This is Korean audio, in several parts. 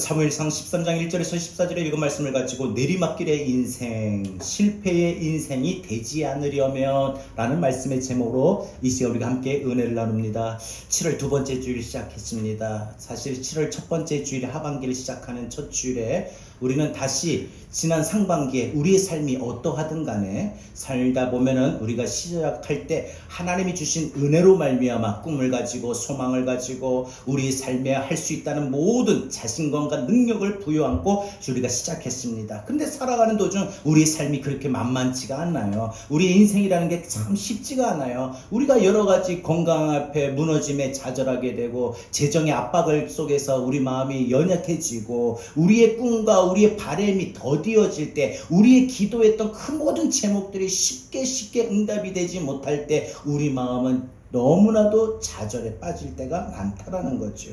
사무엘상 13장 1절에서 14절에 읽은 말씀을 가지고 내리막길의 인생, 실패의 인생이 되지 않으려면 라는 말씀의 제목으로 이 시간 우리가 함께 은혜를 나눕니다. 7월 두 번째 주일 시작했습니다. 사실 7월 첫 번째 주일에 하반기를 시작하는 첫 주일에 우리는 다시 지난 상반기에 우리의 삶이 어떠하든 간에 살다 보면은 우리가 시작할 때 하나님이 주신 은혜로 말미암아 꿈을 가지고 소망을 가지고 우리 삶에 할 수 있다는 모든 자신감과 능력을 부여안고 우리가 시작했습니다. 근데 살아가는 도중 우리의 삶이 그렇게 만만치가 않나요? 우리의 인생이라는 게 참 쉽지가 않아요. 우리가 여러 가지 건강 앞에 무너짐에 좌절하게 되고 재정의 압박을 속에서 우리 마음이 연약해지고 우리의 꿈과 우리의 바람이 더디어질 때 우리의 기도했던 그 모든 제목들이 쉽게 응답이 되지 못할 때 우리 마음은 너무나도 좌절에 빠질 때가 많다라는 거죠.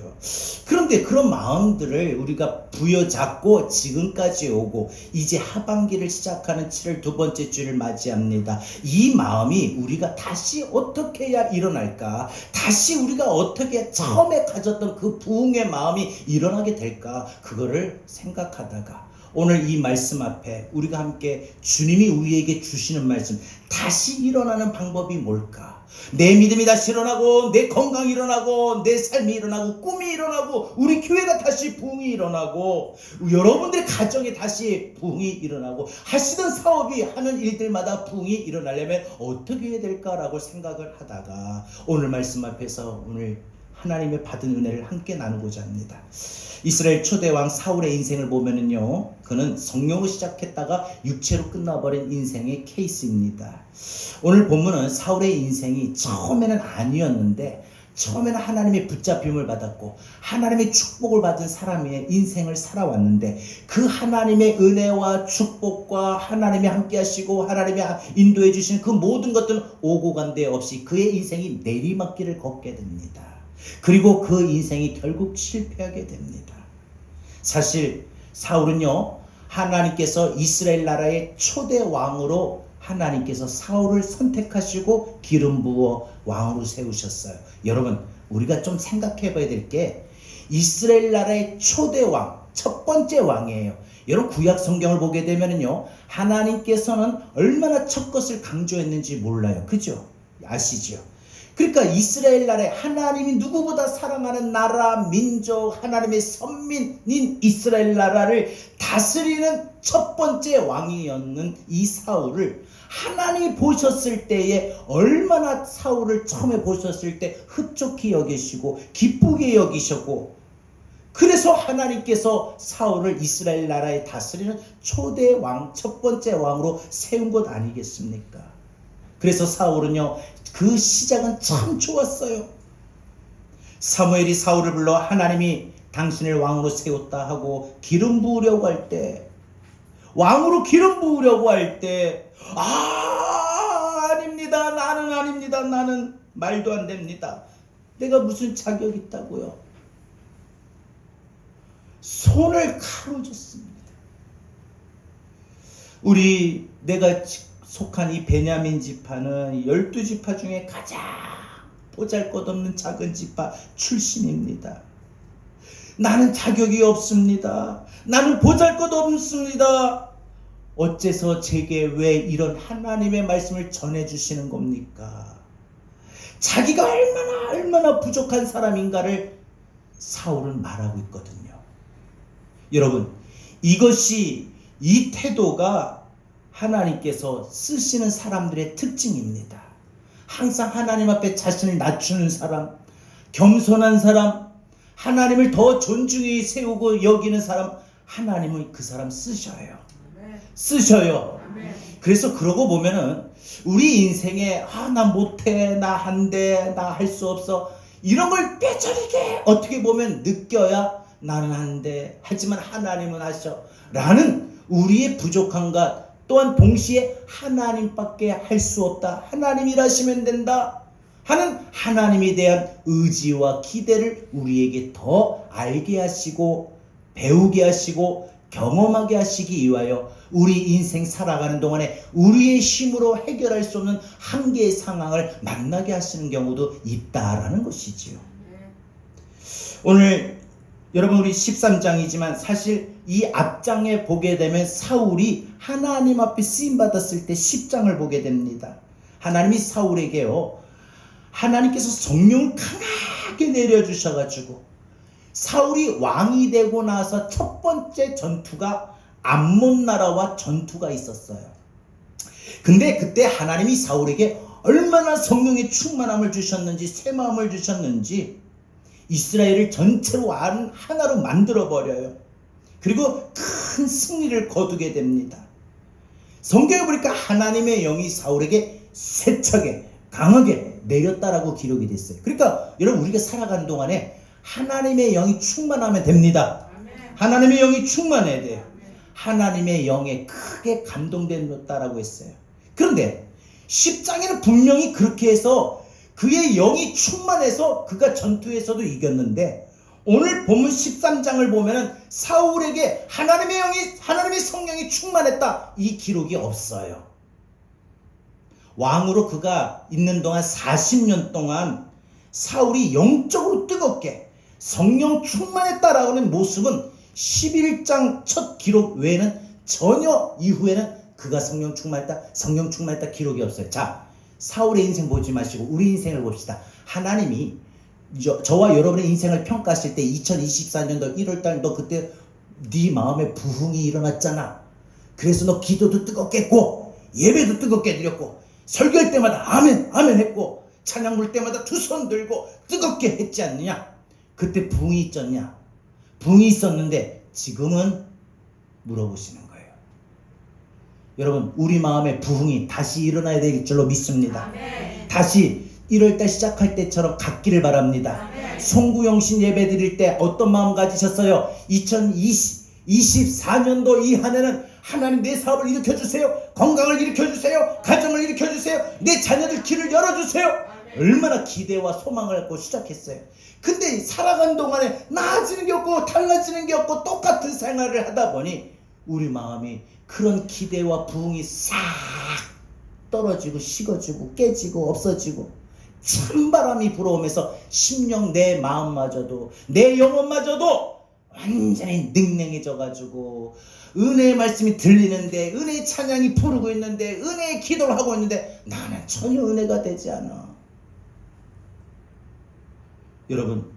그런데 그런 마음들을 우리가 부여잡고 지금까지 오고 이제 하반기를 시작하는 7월 두 번째 주를 맞이합니다. 이 마음이 우리가 다시 어떻게 해야 일어날까? 다시 우리가 어떻게 처음에 가졌던 그 부흥의 마음이 일어나게 될까? 그거를 생각하다가 오늘 이 말씀 앞에 우리가 함께 주님이 우리에게 주시는 말씀, 다시 일어나는 방법이 뭘까? 내 믿음이 다시 일어나고 내 건강이 일어나고 내 삶이 일어나고 꿈이 일어나고 우리 교회가 다시 부흥이 일어나고 여러분들의 가정에 다시 부흥이 일어나고 하시던 사업이 하는 일들마다 부흥이 일어나려면 어떻게 해야 될까라고 생각을 하다가 오늘 말씀 앞에서 오늘 하나님의 받은 은혜를 함께 나누고자 합니다. 이스라엘 초대왕 사울의 인생을 보면은요, 그는 성령으로 시작했다가 육체로 끝나버린 인생의 케이스입니다. 오늘 본문은 사울의 인생이 처음에는 아니었는데 처음에는 하나님의 붙잡힘을 받았고 하나님의 축복을 받은 사람의 인생을 살아왔는데 그 하나님의 은혜와 축복과 하나님이 함께 하시고 하나님이 인도해 주신 그 모든 것들은 오고 간 데 없이 그의 인생이 내리막길을 걷게 됩니다. 그리고 그 인생이 결국 실패하게 됩니다. 사실 사울은요, 하나님께서 이스라엘 나라의 초대 왕으로 하나님께서 사울을 선택하시고 기름 부어 왕으로 세우셨어요. 여러분, 우리가 좀 생각해 봐야 될 게 이스라엘 나라의 초대 왕, 첫 번째 왕이에요. 여러분, 구약 성경을 보게 되면요, 하나님께서는 얼마나 첫 것을 강조했는지 몰라요. 그죠? 아시죠? 그러니까 이스라엘 나라에 하나님이 누구보다 사랑하는 나라, 민족, 하나님의 선민인 이스라엘 나라를 다스리는 첫 번째 왕이었는 이 사울을 하나님이 보셨을 때에 얼마나 사울을 처음에 보셨을 때 흡족히 여기시고 기쁘게 여기셨고 그래서 하나님께서 사울을 이스라엘 나라에 다스리는 초대 왕, 첫 번째 왕으로 세운 것 아니겠습니까? 그래서 사울은요, 그 시작은 참 좋았어요. 사무엘이 사울을 불러 하나님이 당신을 왕으로 세웠다 하고 기름 부으려고 할 때, 왕으로 기름 부으려고 할 때, 아닙니다. 나는 아닙니다. 나는 말도 안 됩니다. 내가 무슨 자격 있다고요? 손을 가로줬습니다. 내가 속한 이 베냐민 지파는 12지파 중에 가장 보잘것없는 작은 지파 출신입니다. 나는 자격이 없습니다. 나는 보잘것없습니다. 어째서 제게 왜 이런 하나님의 말씀을 전해주시는 겁니까? 자기가 얼마나 부족한 사람인가를 사울은 말하고 있거든요. 여러분, 이 태도가 하나님께서 쓰시는 사람들의 특징입니다. 항상 하나님 앞에 자신을 낮추는 사람, 겸손한 사람, 하나님을 더 존중히 세우고 여기는 사람, 하나님은 그 사람 쓰셔요. 그래서 그러고 보면은 우리 인생에 나 못해, 나 안 돼, 나 할 수 없어, 이런 걸 뼈저리게 어떻게 보면 느껴야 나는 안 돼, 하지만 하나님은 하셔 라는 우리의 부족함과 또한 동시에 하나님밖에 할 수 없다, 하나님이 일하시면 된다 하는 하나님에 대한 의지와 기대를 우리에게 더 알게 하시고 배우게 하시고 경험하게 하시기 위하여 우리 인생 살아가는 동안에 우리의 힘으로 해결할 수 없는 한계의 상황을 만나게 하시는 경우도 있다라는 것이지요. 오늘 여러분 우리 13장이지만 사실 이 앞장에 보게 되면 사울이 하나님 앞에 쓰임받았을 때 10장을 보게 됩니다. 하나님이 사울에게요, 하나님께서 성령을 강하게 내려주셔가지고 사울이 왕이 되고 나서 첫 번째 전투가 암몬 나라와 전투가 있었어요. 근데 그때 하나님이 사울에게 얼마나 성령의 충만함을 주셨는지, 새 마음을 주셨는지 이스라엘을 전체로 하나로 만들어버려요. 그리고 큰 승리를 거두게 됩니다. 성경에 보니까 하나님의 영이 사울에게 세차게 강하게 내렸다라고 기록이 됐어요. 그러니까 여러분 우리가 살아가는 동안에 하나님의 영이 충만하면 됩니다. 하나님의 영이 충만해야 돼요. 하나님의 영에 크게 감동된다라고 했어요. 그런데 10장에는 분명히 그렇게 해서 그의 영이 충만해서 그가 전투에서도 이겼는데, 오늘 본문 13장을 보면은 사울에게 하나님의 성령이 충만했다, 이 기록이 없어요. 왕으로 그가 있는 동안 40년 동안 사울이 영적으로 뜨겁게 성령 충만했다라고 하는 모습은 11장 첫 기록 외에는 전혀 이후에는 그가 성령 충만했다 기록이 없어요. 자, 사울의 인생 보지 마시고 우리 인생을 봅시다. 하나님이 저와 여러분의 인생을 평가하실 때 2024년도 1월달 너 그때 네 마음에 부흥이 일어났잖아. 그래서 너 기도도 뜨겁게 했고 예배도 뜨겁게 드렸고 설교할 때마다 아멘 아멘 했고 찬양 부를 때마다 두 손 들고 뜨겁게 했지 않느냐. 그때 부흥이 있었냐? 부흥이 있었는데 지금은 물어보시는 거예요. 여러분 우리 마음에 부흥이 다시 일어나야 될 줄로 믿습니다. 아멘. 다시 1월달 시작할 때처럼 갖기를 바랍니다. 아멘. 송구영신 예배 드릴 때 어떤 마음 가지셨어요? 2024년도 이 한 해는 하나님 내 사업을 일으켜주세요. 건강을 일으켜주세요. 가정을 일으켜주세요. 내 자녀들 길을 열어주세요. 얼마나 기대와 소망을 갖고 시작했어요. 근데 살아간 동안에 나아지는 게 없고 달라지는 게 없고 똑같은 생활을 하다 보니 우리 마음이 그런 기대와 부흥이 싹 떨어지고 식어지고 깨지고 없어지고 찬바람이 불어오면서 심령 내 마음마저도 내 영혼마저도 완전히 능랭해져가지고 은혜의 말씀이 들리는데 은혜의 찬양이 부르고 있는데 은혜의 기도를 하고 있는데 나는 전혀 은혜가 되지 않아. 여러분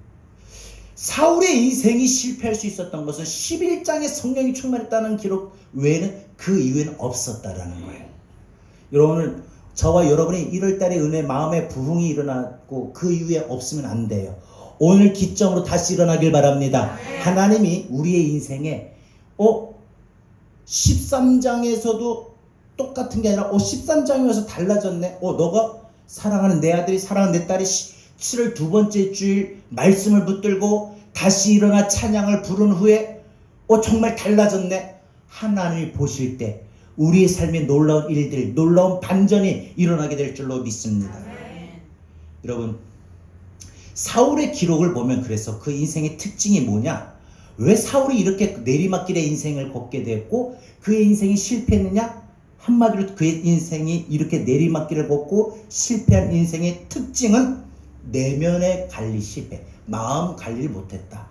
사울의 인생이 실패할 수 있었던 것은 11장에 성령이 충만했다는 기록 외에는 그 이후에는 없었다라는 거예요. 여러분 저와 여러분이 1월달에 은혜 마음의 부흥이 일어났고 그 이후에 없으면 안 돼요. 오늘 기점으로 다시 일어나길 바랍니다. 하나님이 우리의 인생에 13장에서도 똑같은 게 아니라 13장에 와서 달라졌네. 너가 사랑하는 내 아들이 사랑하는 내 딸이 7월 두 번째 주일 말씀을 붙들고 다시 일어나 찬양을 부른 후에 정말 달라졌네. 하나님이 보실 때 우리의 삶에 놀라운 일들, 놀라운 반전이 일어나게 될 줄로 믿습니다. 여러분 사울의 기록을 보면 그래서 그 인생의 특징이 뭐냐? 왜 사울이 이렇게 내리막길의 인생을 걷게 됐고 그의 인생이 실패했느냐? 한마디로 그의 인생이 이렇게 내리막길을 걷고 실패한 인생의 특징은 내면의 관리 실패, 마음 관리를 못했다.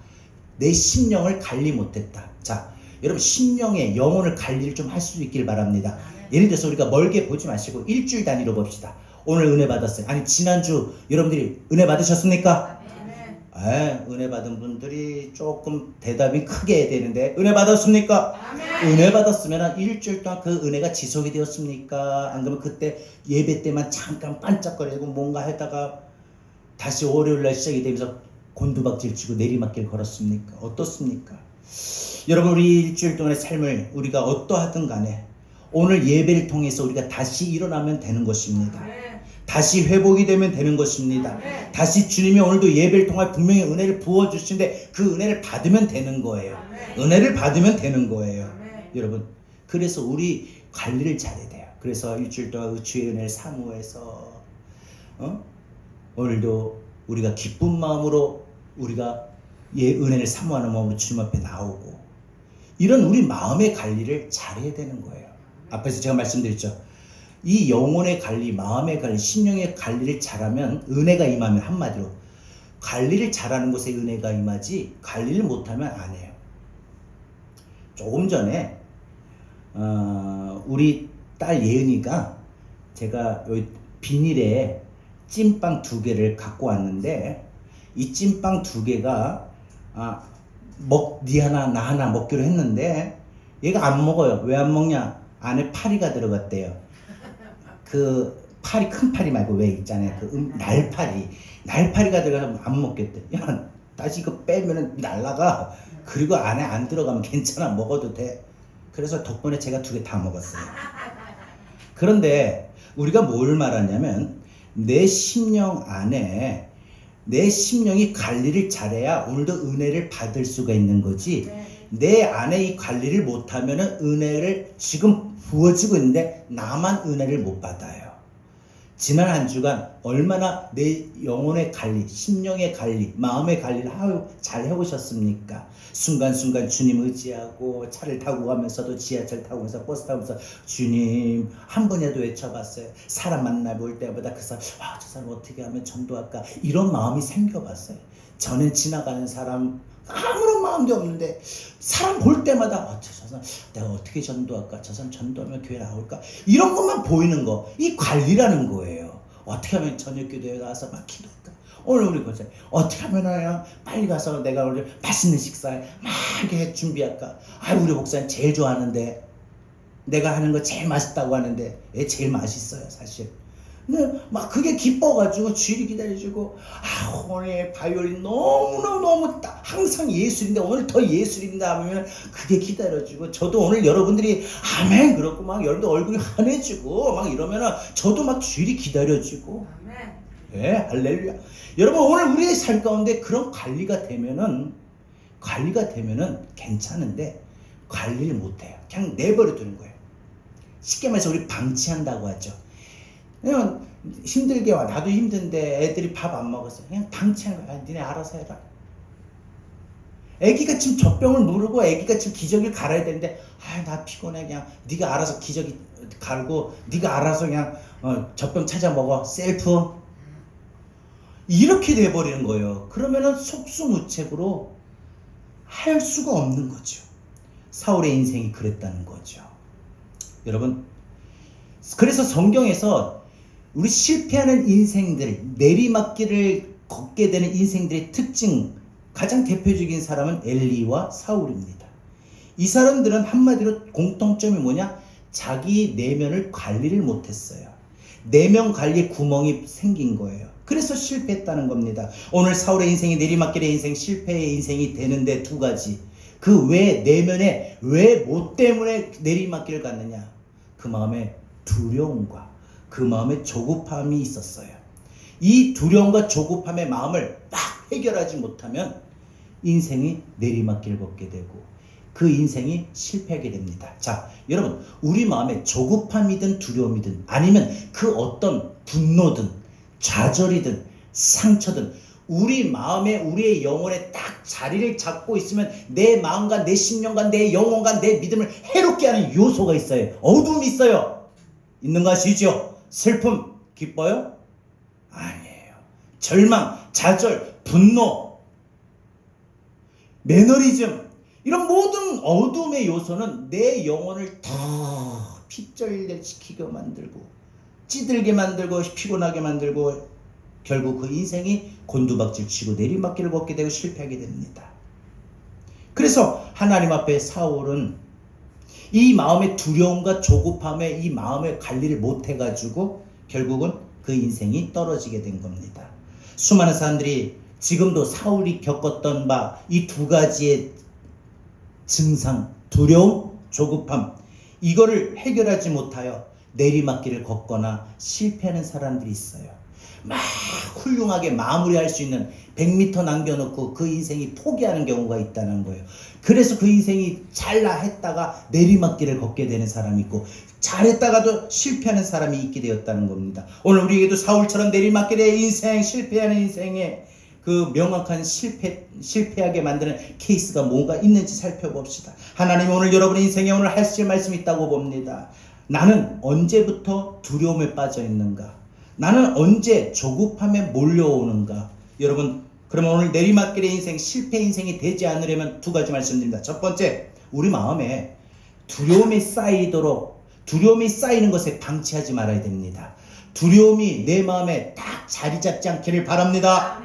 내 심령을 관리 못했다. 자, 여러분 심령의 영혼을 관리를 좀 할 수 있길 바랍니다. 예를 들어서 우리가 멀게 보지 마시고 일주일 단위로 봅시다. 오늘 은혜 받았어요. 아니 지난주 여러분들이 은혜 받으셨습니까? 은혜 받은 분들이 조금 대답이 크게 해야 되는데 은혜 받았습니까? 은혜 받았으면 한 일주일 동안 그 은혜가 지속이 되었습니까? 안 그러면 그때 예배 때만 잠깐 반짝거리고 뭔가 하다가 다시 월요일날 시작이 되면서 곤두박질 치고 내리막길 걸었습니까? 어떻습니까? 여러분 우리 일주일 동안의 삶을 우리가 어떠하든 간에 오늘 예배를 통해서 우리가 다시 일어나면 되는 것입니다. 다시 회복이 되면 되는 것입니다. 다시 주님이 오늘도 예배를 통해 분명히 은혜를 부어주시는데 그 은혜를 받으면 되는 거예요. 은혜를 받으면 되는 거예요. 여러분 그래서 우리 관리를 잘해야 돼요. 그래서 일주일 동안 주의 은혜를 사모해서 오늘도 우리가 기쁜 마음으로 우리가 은혜를 사모하는 마음으로 주님 앞에 나오고 이런 우리 마음의 관리를 잘해야 되는 거예요. 앞에서 제가 말씀드렸죠. 이 영혼의 관리, 마음의 관리, 심령의 관리를 잘하면 은혜가 임하면 한마디로 관리를 잘하는 곳에 은혜가 임하지 관리를 못하면 안 해요. 조금 전에 우리 딸 예은이가 제가 여기 비닐에 찐빵 2개를 갖고 왔는데 이 찐빵 2개가 니 하나 나 하나 먹기로 했는데 얘가 안 먹어요. 왜 안 먹냐? 안에 파리가 들어갔대요. 그 파리, 큰 파리 말고 왜 있잖아요. 그 날파리가 들어가서 안 먹겠대. 야, 다시 이거 빼면은 날라가. 그리고 안에 안 들어가면 괜찮아. 먹어도 돼. 그래서 덕분에 제가 2개 다 먹었어요. 그런데 우리가 뭘 말하냐면 내 심령 안에 내 심령이 관리를 잘해야 오늘도 은혜를 받을 수가 있는 거지. 내 안에 이 관리를 못하면은 은혜를 지금 부어지고 있는데 나만 은혜를 못 받아요. 지난 한 주간 얼마나 내 영혼의 관리, 심령의 관리, 마음의 관리를 잘 해오셨습니까? 순간순간 주님 의지하고 차를 타고 가면서도 지하철 타고 가면서 버스 타면서 주님 한 번이라도 외쳐봤어요. 사람 만나볼 때마다 그 사람 저 사람 어떻게 하면 전도할까 이런 마음이 생겨봤어요. 저는 지나가는 사람 아무런 마음도 없는데 사람 볼 때마다 저 사람 내가 어떻게 전도할까? 저 사람 전도하면 교회 나올까? 이런 것만 보이는 거, 이 관리라는 거예요. 어떻게 하면 저녁 기도에 가서 막 기도할까? 오늘 우리 거죠. 어떻게 하면 빨리 가서 내가 오늘 맛있는 식사 막 이렇게 준비할까? 우리 목사님 제일 좋아하는데 내가 하는 거 제일 맛있다고 하는데 제일 맛있어요 사실. 근데 막 그게 기뻐가지고 주일이 기다려주고 오늘 바이올린 너무너무 항상 예술인데 오늘 더 예술인다 하면 그게 기다려주고 저도 오늘 여러분들이 아멘 그렇고 막 여러분들 얼굴이 환해지고 막 이러면은 저도 막 주일이 기다려주고 아멘. 할렐루야. 여러분 오늘 우리의 삶 가운데 그런 관리가 되면은 괜찮은데 관리를 못해요. 그냥 내버려 두는 거예요. 쉽게 말해서 우리 방치한다고 하죠. 그냥 힘들게 와. 나도 힘든데 애들이 밥 안 먹었어. 그냥 방치한 거야. 니네 알아서 해라. 애기가 지금 젖병을 누르고 애기가 지금 기저귀를 갈아야 되는데 나 피곤해. 그냥 네가 알아서 기저귀 갈고 네가 알아서 그냥 젖병 찾아 먹어. 셀프. 이렇게 돼버리는 거예요. 그러면은 속수무책으로 할 수가 없는 거죠. 사울의 인생이 그랬다는 거죠. 여러분 그래서 성경에서 우리 실패하는 인생들, 내리막길을 걷게 되는 인생들의 특징, 가장 대표적인 사람은 엘리와 사울입니다. 이 사람들은 한마디로 공통점이 뭐냐? 자기 내면을 관리를 못했어요. 내면 관리에 구멍이 생긴 거예요. 그래서 실패했다는 겁니다. 오늘 사울의 인생이 내리막길의 인생, 실패의 인생이 되는데 2가지. 그 왜 내면에 왜 뭐 때문에 내리막길을 갔느냐? 그 마음에 두려움과 그 마음에 조급함이 있었어요. 이 두려움과 조급함의 마음을 딱 해결하지 못하면 인생이 내리막길 걷게 되고 그 인생이 실패하게 됩니다. 자, 여러분 우리 마음에 조급함이든 두려움이든 아니면 그 어떤 분노든 좌절이든 상처든 우리 마음에 우리의 영혼에 딱 자리를 잡고 있으면 내 마음과 내 심령과 내 영혼과 내 믿음을 해롭게 하는 요소가 있어요. 어둠이 있어요. 있는 거 아시죠? 슬픔, 기뻐요? 아니에요. 절망, 좌절, 분노, 매너리즘 이런 모든 어둠의 요소는 내 영혼을 더 핍절시키게 만들고 찌들게 만들고 피곤하게 만들고 결국 그 인생이 곤두박질 치고 내리막길을 걷게 되고 실패하게 됩니다. 그래서 하나님 앞에 사울은 이 마음의 두려움과 조급함에 이 마음의 관리를 못해가지고 결국은 그 인생이 떨어지게 된 겁니다. 수많은 사람들이 지금도 사울이 겪었던 바 이 2가지의 증상, 두려움, 조급함 이거를 해결하지 못하여 내리막길을 걷거나 실패하는 사람들이 있어요. 막 훌륭하게 마무리할 수 있는 100m 남겨놓고 그 인생이 포기하는 경우가 있다는 거예요. 그래서 그 인생이 했다가 내리막길을 걷게 되는 사람이 있고 잘했다가도 실패하는 사람이 있게 되었다는 겁니다. 오늘 우리에게도 사울처럼 내리막길의 인생, 실패하는 인생에 그 명확한 실패하게 만드는 케이스가 뭔가 있는지 살펴봅시다. 하나님 오늘 여러분의 인생에 오늘 하실 말씀이 있다고 봅니다. 나는 언제부터 두려움에 빠져 있는가? 나는 언제 조급함에 몰려오는가? 여러분 그러면 오늘 내리막길의 인생, 실패 인생이 되지 않으려면 두 가지 말씀드립니다. 첫 번째, 우리 마음에 두려움이 쌓이는 것에 방치하지 말아야 됩니다. 두려움이 내 마음에 딱 자리 잡지 않기를 바랍니다.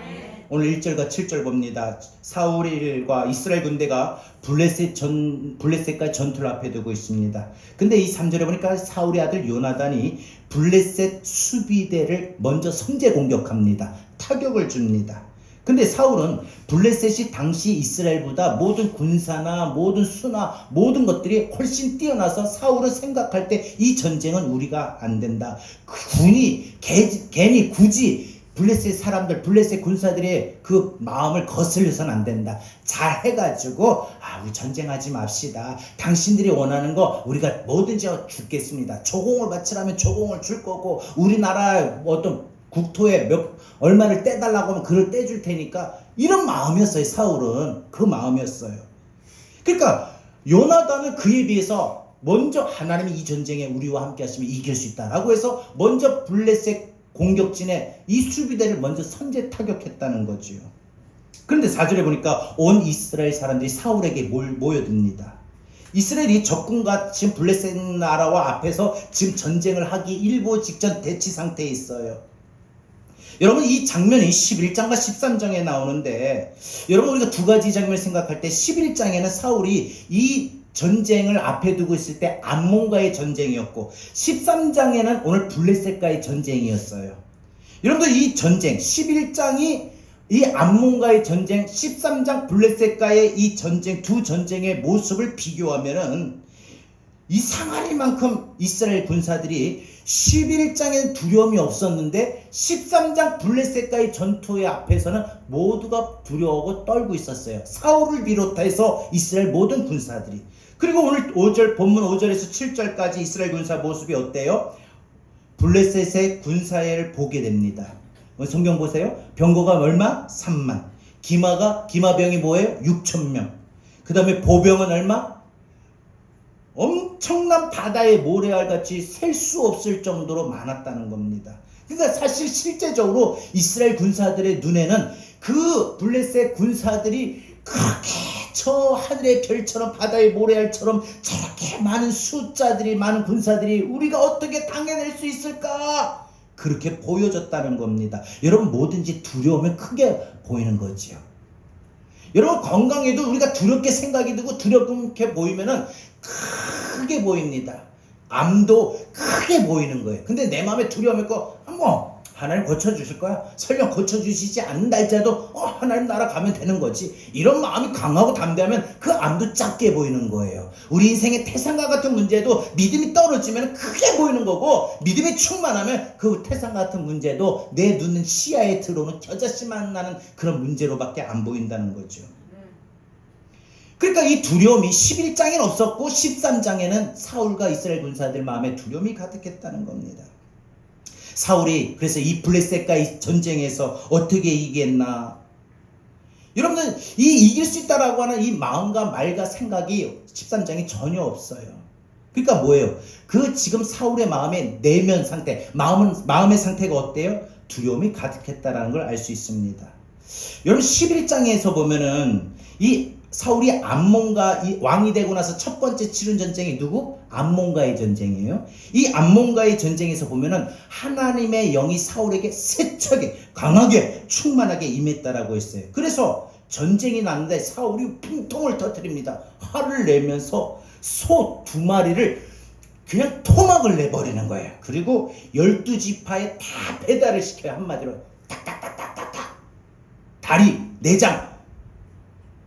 오늘 1절과 7절 봅니다. 사울과 이스라엘 군대가 블레셋과 전투를 앞에 두고 있습니다. 근데 이 3절에 보니까 사울의 아들 요나단이 블레셋 수비대를 먼저 선제 공격합니다. 타격을 줍니다. 근데 사울은 블레셋이 당시 이스라엘보다 모든 군사나 모든 수나 모든 것들이 훨씬 뛰어나서 사울은 생각할 때 이 전쟁은 우리가 안 된다. 군이 괜히 굳이 블레셋 사람들, 블레셋 군사들의 그 마음을 거슬려서는 안 된다. 잘 해가지고 우리 전쟁하지 맙시다. 당신들이 원하는 거 우리가 뭐든지 죽겠습니다. 조공을 바치라면 조공을 줄 거고 우리나라 어떤 국토에 얼마를 떼달라고 하면 그걸 떼줄 테니까 이런 마음이었어요. 사울은 그 마음이었어요. 그러니까 요나단은 그에 비해서 먼저 하나님이 이 전쟁에 우리와 함께 하시면 이길 수 있다라고 해서 먼저 블레셋 공격진에 이 수비대를 먼저 선제 타격했다는 거지요. 그런데 4절에 보니까 온 이스라엘 사람들이 사울에게 모여듭니다. 이스라엘이 적군과 지금 블레셋 나라와 앞에서 지금 전쟁을 하기 일보 직전 대치 상태에 있어요. 여러분 이 장면이 11장과 13장에 나오는데 여러분 우리가 두 가지 장면을 생각할 때 11장에는 사울이 이 전쟁을 앞에 두고 있을 때 암몬과의 전쟁이었고 13장에는 오늘 블레셋과의 전쟁이었어요. 여러분들 이 전쟁 11장이 이 암몬과의 전쟁 13장 블레셋과의 이 전쟁 두 전쟁의 모습을 비교하면은 이상할 만큼 이스라엘 군사들이 11장에는 두려움이 없었는데 13장 블레셋과의 전투의 앞에서는 모두가 두려워하고 떨고 있었어요. 사울을 비롯해서 이스라엘 모든 군사들이. 그리고 오늘 5절 본문 5절에서 7절까지 이스라엘 군사 모습이 어때요? 블레셋의 군사를 보게 됩니다. 성경 보세요. 병거가 얼마? 3만. 기마병이 뭐예요? 6,000명. 그 다음에 보병은 얼마? 엄청난 바다의 모래알같이 셀 수 없을 정도로 많았다는 겁니다. 그러니까 사실 실제적으로 이스라엘 군사들의 눈에는 그 블레셋 군사들이 그렇게 저 하늘의 별처럼 바다의 모래알처럼 저렇게 많은 숫자들이 많은 군사들이 우리가 어떻게 당해낼 수 있을까? 그렇게 보여졌다는 겁니다. 여러분 뭐든지 두려우면 크게 보이는 거지요. 여러분 건강에도 우리가 두렵게 생각이 들고 두렵게 보이면은 크게 보입니다. 암도 크게 보이는 거예요. 근데 내 마음에 두려움이 있고 하나님 고쳐주실 거야. 설령 고쳐주시지 않는다 할지라도 하나님 나라 가면 되는 거지. 이런 마음이 강하고 담대하면 그 암도 작게 보이는 거예요. 우리 인생의 태산과 같은 문제도 믿음이 떨어지면 크게 보이는 거고 믿음이 충만하면 그 태산 같은 문제도 내 눈은 시야에 들어오는 겨자씨만 나는 그런 문제로밖에 안 보인다는 거죠. 그러니까 이 두려움이 11장에는 없었고 13장에는 사울과 이스라엘 군사들 마음에 두려움이 가득했다는 겁니다. 사울이 그래서 이 블레셋과의 전쟁에서 어떻게 이기겠나? 여러분들 이 이길 수 있다라고 하는 이 마음과 말과 생각이 13장에 전혀 없어요. 그러니까 뭐예요? 그 지금 사울의 마음의 내면 상태, 마음의 상태가 어때요? 두려움이 가득했다라는 걸 알 수 있습니다. 여러분 11장에서 보면은 이 사울이 암몬과 이 왕이 되고 나서 첫 번째 치른 전쟁이 누구? 암몬과의 전쟁이에요. 이 암몬과의 전쟁에서 보면은 하나님의 영이 사울에게 세차게 강하게 충만하게 임했다라고 했어요. 그래서 전쟁이 났는데 사울이 분통을 터뜨립니다. 화를 내면서 소 2마리를 그냥 토막을 내버리는 거예요. 그리고 12지파에 다 배달을 시켜요. 한마디로 탁탁탁탁탁탁 다리, 내장,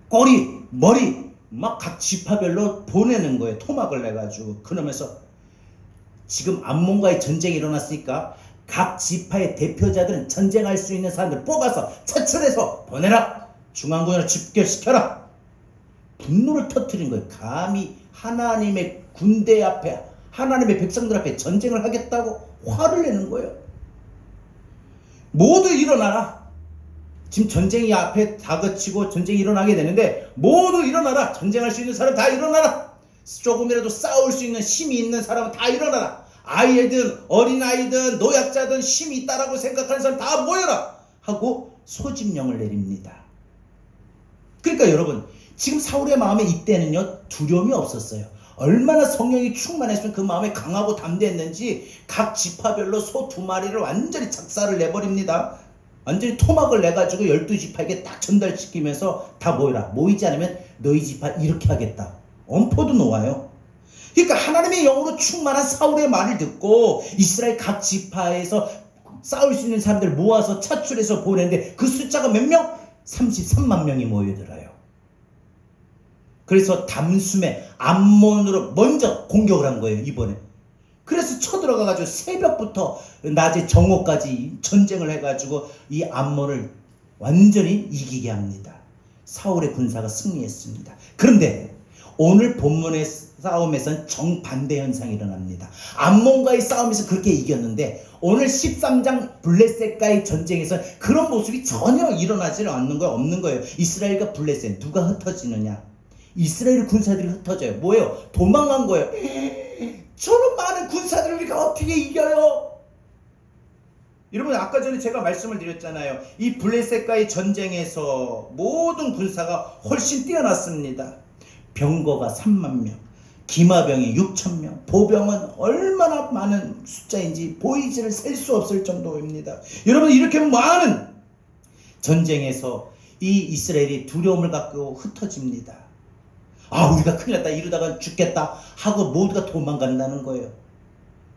꼬리, 머리 막 각 지파별로 보내는 거예요. 토막을 내가지고. 그러면서 지금 암몬과의 전쟁이 일어났으니까 각 지파의 대표자들은 전쟁할 수 있는 사람들 뽑아서 차출해서 보내라. 중앙군으로 집결시켜라. 분노를 터뜨린 거예요. 감히 하나님의 군대 앞에 하나님의 백성들 앞에 전쟁을 하겠다고 화를 내는 거예요. 모두 일어나라. 지금 전쟁이 앞에 다그치고 전쟁이 일어나게 되는데 모두 일어나라. 전쟁할 수 있는 사람 다 일어나라. 조금이라도 싸울 수 있는 힘이 있는 사람은 다 일어나라. 아이든 어린아이든 노약자든 힘이 있다라고 생각하는 사람 다 모여라 하고 소집령을 내립니다. 그러니까 여러분, 지금 사울의 마음에 이때는요, 두려움이 없었어요. 얼마나 성령이 충만했으면 그 마음에 강하고 담대했는지 각 지파별로 소 2마리를 완전히 작사를 내버립니다. 완전히 토막을 내가지고 12지파에게 딱 전달시키면서 다 모여라. 모이지 않으면 너희 지파 이렇게 하겠다. 엄포도 놓아요. 그러니까 하나님의 영으로 충만한 사울의 말을 듣고 이스라엘 각 지파에서 싸울 수 있는 사람들 모아서 차출해서 보내는데 그 숫자가 몇 명? 33만 명이 모여들어요. 그래서 담숨에 암몬으로 먼저 공격을 한 거예요, 이번에. 그래서 쳐들어가가지고 새벽부터 낮에 정오까지 전쟁을 해가지고 이 암몬을 완전히 이기게 합니다. 사울의 군사가 승리했습니다. 그런데 오늘 본문의 싸움에선 정반대 현상이 일어납니다. 암몬과의 싸움에서 그렇게 이겼는데 오늘 13장 블레셋과의 전쟁에서 그런 모습이 전혀 일어나지 않는 거예요. 없는 거예요. 이스라엘과 블레셋 누가 흩어지느냐? 이스라엘 군사들이 흩어져요. 뭐예요? 도망간 거예요. 저런 많은 군사들을 우리가 어떻게 이겨요? 여러분, 아까 전에 제가 말씀을 드렸잖아요. 이 블레셋과의 전쟁에서 모든 군사가 훨씬 뛰어났습니다. 병거가 3만 명, 기마병이 6천 명, 보병은 얼마나 많은 숫자인지 보이지를 셀 수 없을 정도입니다. 여러분, 이렇게 많은 전쟁에서 이 이스라엘이 두려움을 갖고 흩어집니다. 아, 우리가 큰일 났다, 이러다가 죽겠다 하고 모두가 도망간다는 거예요.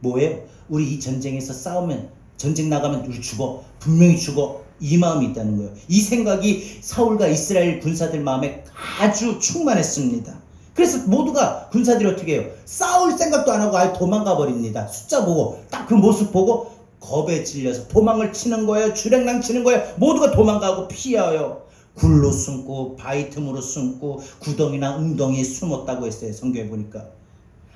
뭐예요? 우리 이 전쟁에서 싸우면, 전쟁 나가면 우리 죽어, 분명히 죽어, 이 마음이 있다는 거예요. 이 생각이 사울과 이스라엘 군사들 마음에 아주 충만했습니다. 그래서 모두가 군사들이 어떻게 해요? 싸울 생각도 안 하고 아예 도망가 버립니다. 숫자 보고 딱 그 모습 보고 겁에 질려서 도망을 치는 거예요. 주랭랑 치는 거예요. 모두가 도망가고 피해요. 굴로 숨고 바위 틈으로 숨고 구덩이나 웅덩이에 숨었다고 했어요. 성경에 보니까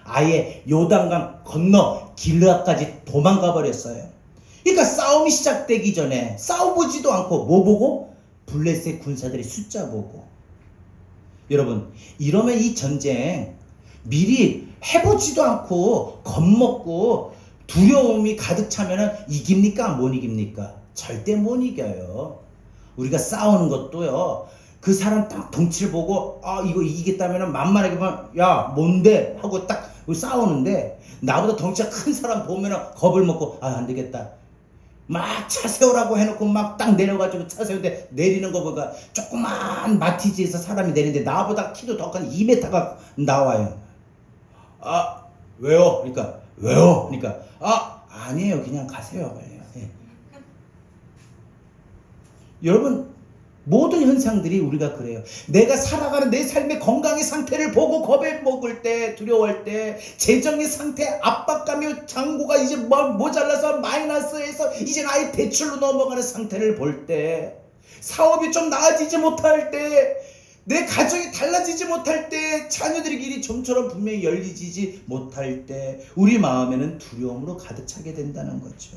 아예 요단강 건너 길르앗까지 도망가 버렸어요. 그러니까 싸움이 시작되기 전에 싸워보지도 않고 뭐 보고? 블레셋 군사들의 숫자 보고. 여러분, 이러면 이 전쟁 미리 해보지도 않고 겁먹고 두려움이 가득 차면은 이깁니까? 못 이깁니까? 절대 못 이겨요. 우리가 싸우는 것도요, 그 사람 딱 덩치를 보고 아, 이거 이기겠다면 만만하게 보면 야, 뭔데? 하고 딱 싸우는데 나보다 덩치가 큰 사람 보면은 겁을 먹고 아, 안 되겠다. 막 차 세우라고 해놓고 막 딱 내려가지고 차 세우는데 내리는 거 보니까 조그만 마티즈에서 사람이 내리는데 나보다 키도 더 큰 2m가 나와요. 아, 왜요? 그러니까 왜요? 그러니까 아, 아니에요. 그냥 가세요. 예. 여러분, 모든 현상들이 우리가 그래요. 내가 살아가는 내 삶의 건강의 상태를 보고 겁에 먹을 때, 두려워할 때, 재정의 상태, 압박감이 잔고가 이제 모자라서 마이너스에서 이제 아예 대출로 넘어가는 상태를 볼 때, 사업이 좀 나아지지 못할 때, 내 가정이 달라지지 못할 때, 자녀들의 길이 좀처럼 분명히 열리지 못할 때 우리 마음에는 두려움으로 가득 차게 된다는 거죠.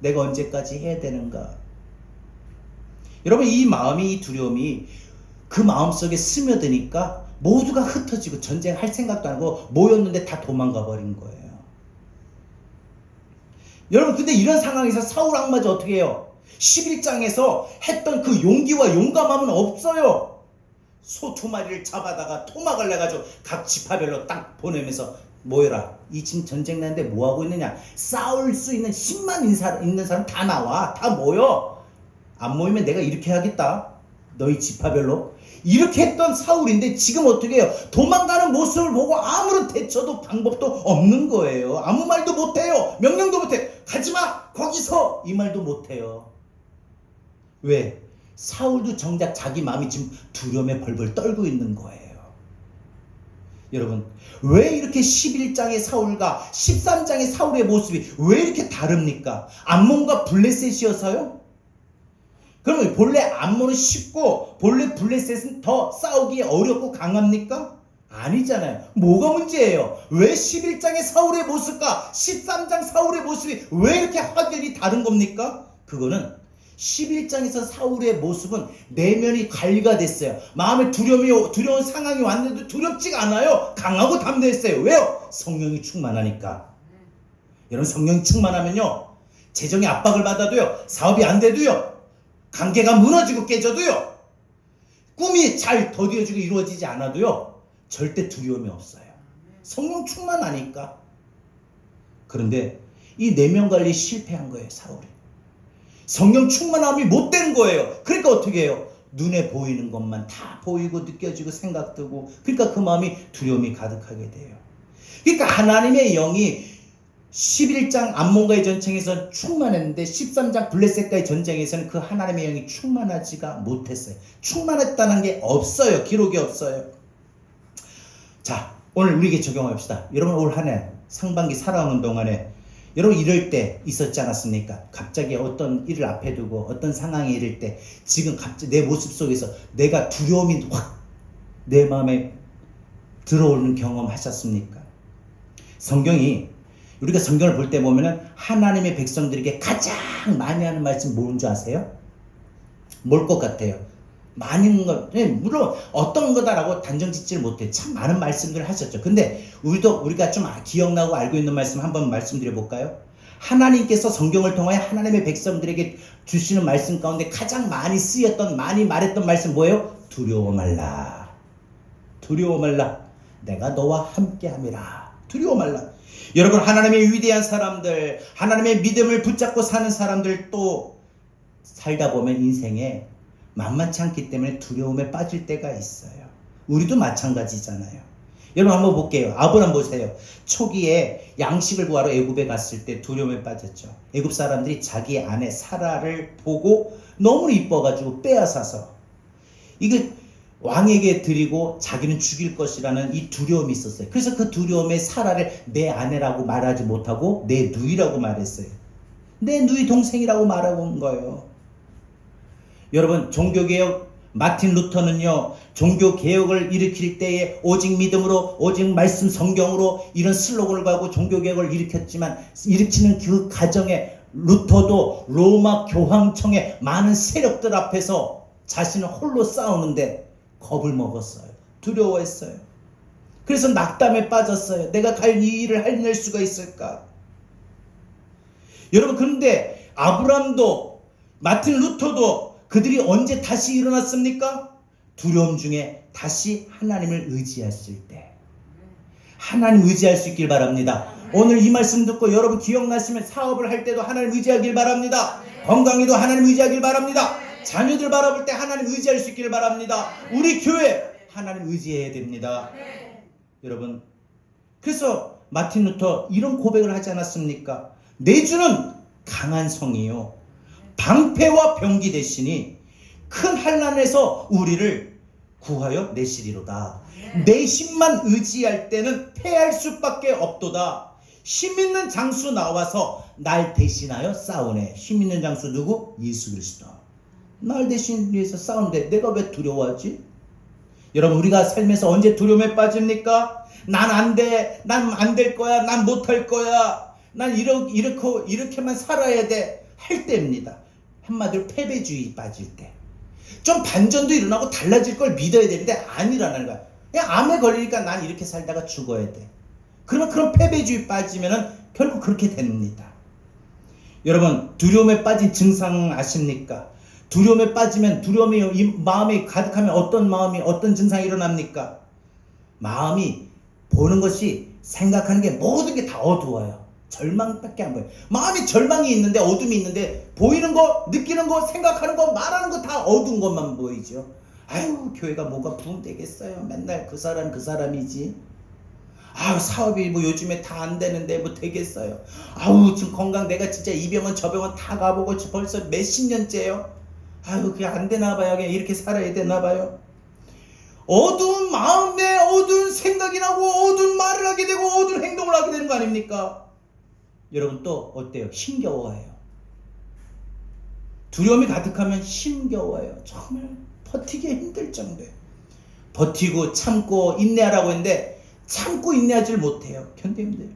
내가 언제까지 해야 되는가? 여러분, 이 마음이, 이 두려움이 그 마음속에 스며드니까 모두가 흩어지고 전쟁할 생각도 안 하고 모였는데 다 도망가 버린 거예요. 여러분, 근데 이런 상황에서 사울 왕마저 어떻게 해요? 11장에서 했던 그 용기와 용감함은 없어요. 소 2마리를 잡아다가 토막을 내가지고 각 지파별로 딱 보내면서 모여라. 이 지금 전쟁 나는데 뭐하고 있느냐? 싸울 수 있는 10만 있는 사람 다 나와. 다 모여. 안 모이면 내가 이렇게 하겠다. 너희 지파별로. 이렇게 했던 사울인데 지금 어떻게 해요? 도망가는 모습을 보고 아무런 대처도 방법도 없는 거예요. 아무 말도 못해요. 명령도 못해. 가지마. 거기서. 이 말도 못해요. 왜? 사울도 정작 자기 마음이 지금 두려움에 벌벌 떨고 있는 거예요. 여러분, 왜 이렇게 11장의 사울과 13장의 사울의 모습이 왜 이렇게 다릅니까? 암몬과 블레셋이어서요? 그러면 본래 암몬은 쉽고 본래 블레셋은 더 싸우기 어렵고 강합니까? 아니잖아요. 뭐가 문제예요? 왜 11장의 사울의 모습과 13장 사울의 모습이 왜 이렇게 확연히 다른 겁니까? 그거는 11장에서 사울의 모습은 내면이 관리가 됐어요. 마음에 두려운 상황이 왔는데도 두렵지가 않아요. 강하고 담대했어요. 왜요? 성령이 충만하니까. 여러분, 성령이 충만하면요, 재정의 압박을 받아도요, 사업이 안 돼도요, 관계가 무너지고 깨져도요, 꿈이 잘 더디어지고 이루어지지 않아도요, 절대 두려움이 없어요. 성령 충만하니까. 그런데 이 내면 관리 실패한 거예요, 사울이. 성령 충만함이 못 된 거예요. 그러니까 어떻게 해요? 눈에 보이는 것만 다 보이고 느껴지고 생각되고, 그러니까 그 마음이 두려움이 가득하게 돼요. 그러니까 하나님의 영이 11장 암몬과의 전쟁에서는 충만했는데 13장 블레셋과의 전쟁에서는 그 하나님의 영이 충만하지가 못했어요. 충만했다는 게 없어요. 기록이 없어요. 자, 오늘 우리에게 적용합시다. 여러분, 올 한 해 상반기 살아오는 동안에 여러분 이럴 때 있었지 않았습니까? 갑자기 어떤 일을 앞에 두고 어떤 상황에 이를 때 지금 갑자기 내 모습 속에서 내가 두려움이 확 내 마음에 들어오는 경험 하셨습니까? 성경이, 우리가 성경을 볼 때 보면은 하나님의 백성들에게 가장 많이 하는 말씀 뭔 줄 아세요? 뭘 것 같아요? 많은 것, 물론 어떤 거다라고 단정 짓지를 못해요. 참 많은 말씀들을 하셨죠. 근데 우리가 좀 기억나고 알고 있는 말씀 한번 말씀드려 볼까요? 하나님께서 성경을 통하여 하나님의 백성들에게 주시는 말씀 가운데 가장 많이 쓰였던, 많이 말했던 말씀 뭐예요? 두려워 말라. 두려워 말라. 내가 너와 함께함이라. 두려워 말라. 여러분, 하나님의 위대한 사람들, 하나님의 믿음을 붙잡고 사는 사람들, 또 살다 보면 인생에 만만치 않기 때문에 두려움에 빠질 때가 있어요. 우리도 마찬가지잖아요. 여러분 한번 볼게요. 아브람 보세요. 초기에 양식을 구하러 애굽에 갔을 때 두려움에 빠졌죠. 애굽 사람들이 자기 아내 사라를 보고 너무 이뻐가지고 빼앗아서 이게 왕에게 드리고 자기는 죽일 것이라는 이 두려움이 있었어요. 그래서 그 두려움에 사라를 내 아내라고 말하지 못하고 내 누이라고 말했어요. 내 누이 동생이라고 말하고 온 거예요. 여러분, 종교개혁 마틴 루터는요, 종교개혁을 일으킬 때에 오직 믿음으로, 오직 말씀 성경으로 이런 슬로건을 가고 종교개혁을 일으켰지만, 일으키는 그 과정에 루터도 로마 교황청의 많은 세력들 앞에서 자신을 홀로 싸우는데 겁을 먹었어요. 두려워했어요. 그래서 낙담에 빠졌어요. 내가 갈 이 일을 해낼 수가 있을까? 여러분, 그런데 아브람도 마틴 루터도 그들이 언제 다시 일어났습니까? 두려움 중에 다시 하나님을 의지했을 때. 하나님 의지할 수 있길 바랍니다. 오늘 이 말씀 듣고 여러분 기억나시면 사업을 할 때도 하나님 의지하길 바랍니다. 건강에도 하나님 의지하길 바랍니다. 자녀들 바라볼 때 하나님 의지할 수 있길 바랍니다. 우리 교회 하나님 의지해야 됩니다. 여러분, 그래서 마틴 루터 이런 고백을 하지 않았습니까? 내 주는 강한 성이요 방패와 병기 되시니 큰 환난에서 우리를 구하여 내시리로다. 내 힘만 의지할 때는 패할 수밖에 없도다. 힘 있는 장수 나와서 날 대신하여 싸우네. 힘 있는 장수 누구? 예수 그리스도. 날 대신 위해서 싸우는데 내가 왜 두려워하지? 여러분, 우리가 살면서 언제 두려움에 빠집니까? 난 안 돼. 난 안 될 거야. 난 못할 거야. 난 이렇게만 살아야 돼. 할 때입니다. 한마디로 패배주의 빠질 때. 좀 반전도 일어나고 달라질 걸 믿어야 되는데 안 일어나는 거야. 그냥 암에 걸리니까 난 이렇게 살다가 죽어야 돼. 그러면 그런 패배주의 빠지면은 결국 그렇게 됩니다. 여러분, 두려움에 빠진 증상 아십니까? 두려움에 빠지면, 두려움이 이 마음에 가득하면 어떤 증상이 일어납니까? 마음이 보는 것이, 생각하는 게 모든 게 다 어두워요. 절망밖에 안 보여요. 마음이 절망이 있는데, 어둠이 있는데, 보이는 거, 느끼는 거, 생각하는 거, 말하는 거 다 어두운 것만 보이죠. 아유, 교회가 뭐가 부흥되겠어요. 맨날 그 사람이지. 아우, 사업이 뭐 요즘에 다 안 되는데 뭐 되겠어요. 아우, 지금 건강 내가 진짜 이 병원 저 병원 다 가보고 벌써 몇십 년째요. 아유, 그게 안 되나 봐요. 그냥 이렇게 살아야 되나 봐요. 어두운 마음에 어두운 생각이 나고 어두운 말을 하게 되고 어두운 행동을 하게 되는 거 아닙니까? 여러분, 또 어때요? 힘겨워해요. 두려움이 가득하면 힘겨워해요. 정말 버티기 힘들 정도예요. 버티고 참고 인내하라고 했는데 참고 인내하지를 못해요. 견디 힘들어요.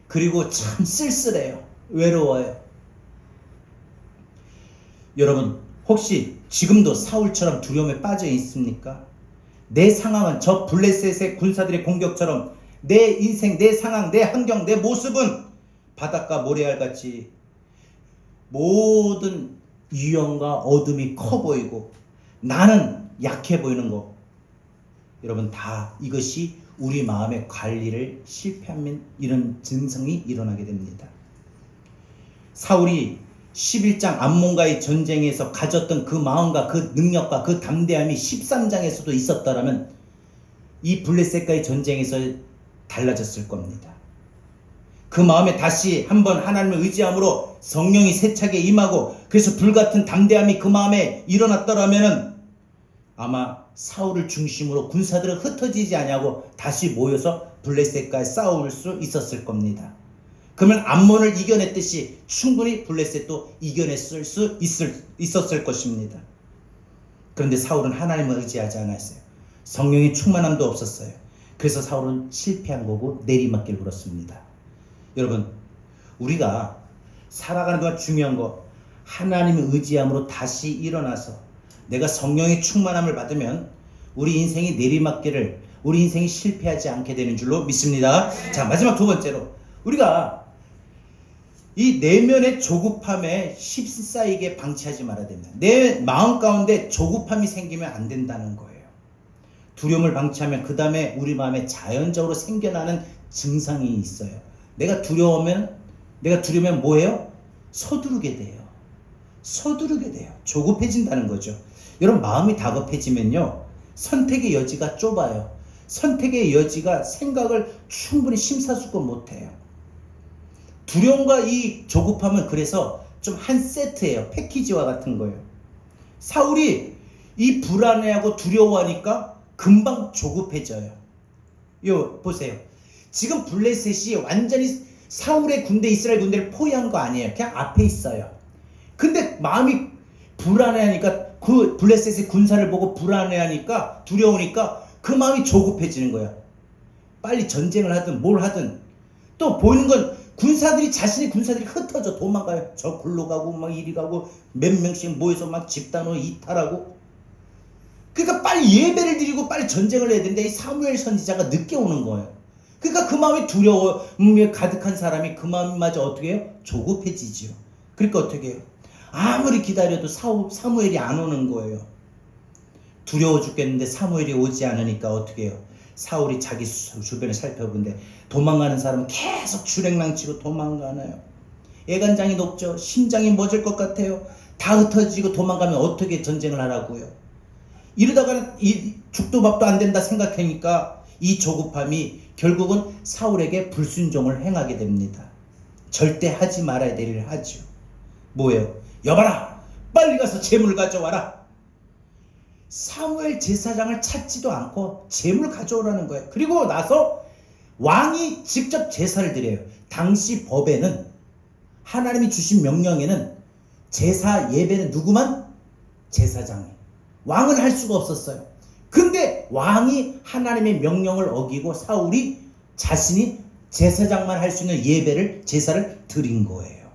그리고 참 쓸쓸해요. 외로워요. 여러분, 혹시 지금도 사울처럼 두려움에 빠져 있습니까? 내 상황은 저 블레셋의 군사들의 공격처럼 내 인생, 내 상황, 내 환경, 내 모습은 바닷가 모래알같이 모든 유형과 어둠이 커 보이고 나는 약해 보이는 거, 여러분 다 이것이 우리 마음의 관리를 실패하면 이런 증상이 일어나게 됩니다. 사울이 11장 암몬과의 전쟁에서 가졌던 그 마음과 그 능력과 그 담대함이 13장에서도 있었더라면 이 블레셋과의 전쟁에서 달라졌을 겁니다. 그 마음에 다시 한번 하나님을 의지함으로 성령이 세차게 임하고 그래서 불같은 담대함이 그 마음에 일어났더라면 아마 사울을 중심으로 군사들은 흩어지지 않냐고 다시 모여서 블레셋과 싸울 수 있었을 겁니다. 그러면 암몬을 이겨냈듯이 충분히 블레셋도 이겨냈을 수 있었을 것입니다. 그런데 사울은 하나님을 의지하지 않았어요. 성령의 충만함도 없었어요. 그래서 사울은 실패한 거고 내리막길 불었습니다. 여러분, 우리가 살아가는 동안 중요한 거, 하나님의 의지함으로 다시 일어나서 내가 성령의 충만함을 받으면 우리 인생이 내리막길을, 우리 인생이 실패하지 않게 되는 줄로 믿습니다. 자, 마지막 두 번째로, 우리가 이 내면의 조급함에 휩싸이게 방치하지 말아야 됩니다. 내 마음 가운데 조급함이 생기면 안 된다는 거예요. 두려움을 방치하면 그 다음에 우리 마음에 자연적으로 생겨나는 증상이 있어요. 내가 두려우면 뭐예요? 서두르게 돼요. 조급해진다는 거죠. 여러분, 마음이 다급해지면요, 선택의 여지가 좁아요. 선택의 여지가 생각을 충분히 심사숙고 못해요. 두려움과 이 조급함은 그래서 좀 한 세트예요. 패키지와 같은 거예요. 사울이 이 불안해하고 두려워하니까 금방 조급해져요. 요 보세요. 지금 블레셋이 완전히 사울의 군대, 이스라엘 군대를 포위한 거 아니에요. 그냥 앞에 있어요. 근데 마음이 불안해하니까, 그 블레셋의 군사를 보고 불안해하니까, 두려우니까 그 마음이 조급해지는 거야. 빨리 전쟁을 하든 뭘 하든. 또 보이는 건 자신의 군사들이 흩어져 도망가요. 저 굴로 가고 막 이리 가고 몇 명씩 모여서 막 집단으로 이탈하고. 그러니까 빨리 예배를 드리고 빨리 전쟁을 해야 되는데 이 사무엘 선지자가 늦게 오는 거예요. 그러니까 그 마음이 두려움에 가득한 사람이 그 마음마저 어떻게 해요? 조급해지죠. 그러니까 어떻게 해요? 아무리 기다려도 사무엘이 안 오는 거예요. 두려워 죽겠는데 사무엘이 오지 않으니까 어떻게 해요? 사울이 자기 주변을 살펴보는데 도망가는 사람은 계속 주랭랑치고 도망가나요? 애간장이 높죠. 심장이 멎을 것 같아요. 다 흩어지고 도망가면 어떻게 전쟁을 하라고요? 이러다가는 죽도 밥도 안 된다 생각하니까 이 조급함이 결국은 사울에게 불순종을 행하게 됩니다. 절대 하지 말아야 될 일을 하죠. 뭐예요? 여봐라, 빨리 가서 재물을 가져와라. 사무엘 제사장을 찾지도 않고 재물을 가져오라는 거예요. 그리고 나서 왕이 직접 제사를 드려요. 당시 법에는, 하나님이 주신 명령에는 제사 예배는 누구만? 제사장이. 왕은 할 수가 없었어요. 근데 왕이 하나님의 명령을 어기고 사울이 자신이 제사장만 할 수 있는 제사를 드린 거예요.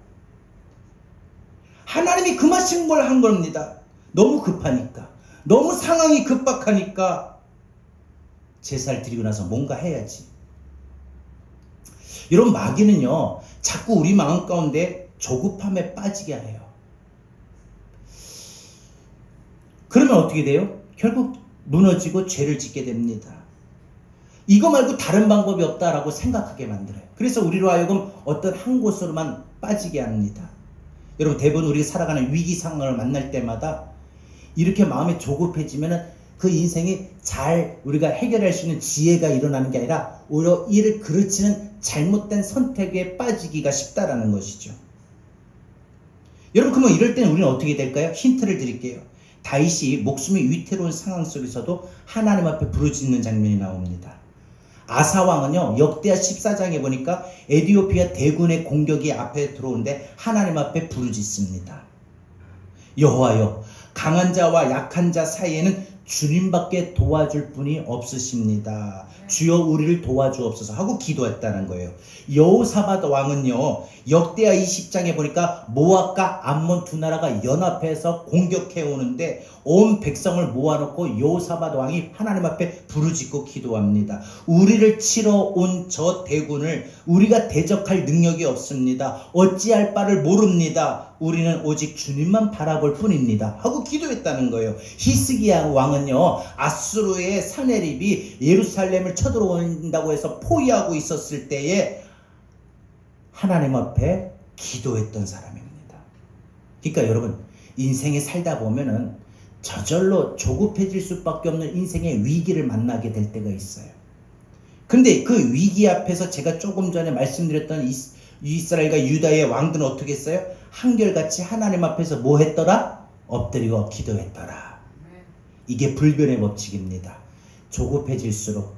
하나님이 금하신 걸 한 겁니다. 너무 급하니까, 너무 상황이 급박하니까 제사를 드리고 나서 뭔가 해야지. 이런 마귀는요, 자꾸 우리 마음 가운데 조급함에 빠지게 해요. 그러면 어떻게 돼요? 결국 무너지고 죄를 짓게 됩니다. 이거 말고 다른 방법이 없다라고 생각하게 만들어요. 그래서 우리로 하여금 어떤 한 곳으로만 빠지게 합니다. 여러분, 대부분 우리가 살아가는 위기 상황을 만날 때마다 이렇게 마음이 조급해지면 그 인생이 잘 우리가 해결할 수 있는 지혜가 일어나는 게 아니라 오히려 이를 그르치는 잘못된 선택에 빠지기가 쉽다라는 것이죠. 여러분, 그러면 이럴 때는 우리는 어떻게 될까요? 힌트를 드릴게요. 다윗이 목숨이 위태로운 상황 속에서도 하나님 앞에 부르짖는 장면이 나옵니다. 아사왕은요, 역대하 14장에 보니까 에디오피아 대군의 공격이 앞에 들어오는데 하나님 앞에 부르짖습니다. 여호와여, 강한 자와 약한 자 사이에는 주님밖에 도와줄 분이 없으십니다. 주여 우리를 도와주옵소서 하고 기도했다는 거예요. 여호사밧 왕은요, 역대하 20장에 보니까 모압과 암몬 두 나라가 연합해서 공격해 오는데 온 백성을 모아놓고 여호사밧 왕이 하나님 앞에 부르짖고 기도합니다. 우리를 치러 온 저 대군을 우리가 대적할 능력이 없습니다. 어찌할 바를 모릅니다. 우리는 오직 주님만 바라볼 뿐입니다 하고 기도했다는 거예요. 히스기야 왕은요, 아수르의 사내립이 예루살렘을 쳐들어온다고 해서 포위하고 있었을 때에 하나님 앞에 기도했던 사람입니다. 그러니까 여러분, 인생에 살다 보면은 저절로 조급해질 수밖에 없는 인생의 위기를 만나게 될 때가 있어요. 근데 그 위기 앞에서 제가 조금 전에 말씀드렸던 이스라엘과 유다의 왕들은 어떻게 했어요? 한결같이 하나님 앞에서 뭐 했더라? 엎드리고 기도했더라. 이게 불변의 법칙입니다. 조급해질수록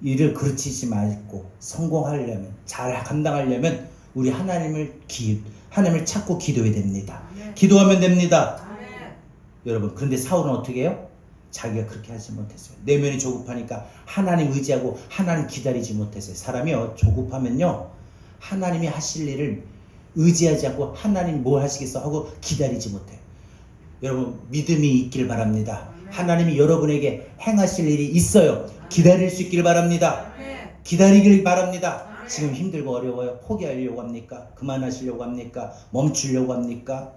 일을 그르치지 말고 성공하려면, 잘 감당하려면 우리 하나님을 찾고 기도해야 됩니다. 기도하면 됩니다. 여러분, 그런데 사울은 어떻게 해요? 자기가 그렇게 하지 못했어요. 내면이 조급하니까 하나님 의지하고 하나님 기다리지 못했어요. 사람이요, 조급하면요, 하나님이 하실 일을 의지하지 않고 하나님 뭘 하시겠어 하고 기다리지 못해요. 여러분, 믿음이 있길 바랍니다. 하나님이 여러분에게 행하실 일이 있어요. 기다릴 수 있길 바랍니다. 기다리길 바랍니다. 지금 힘들고 어려워요. 포기하려고 합니까? 그만하시려고 합니까? 멈추려고 합니까?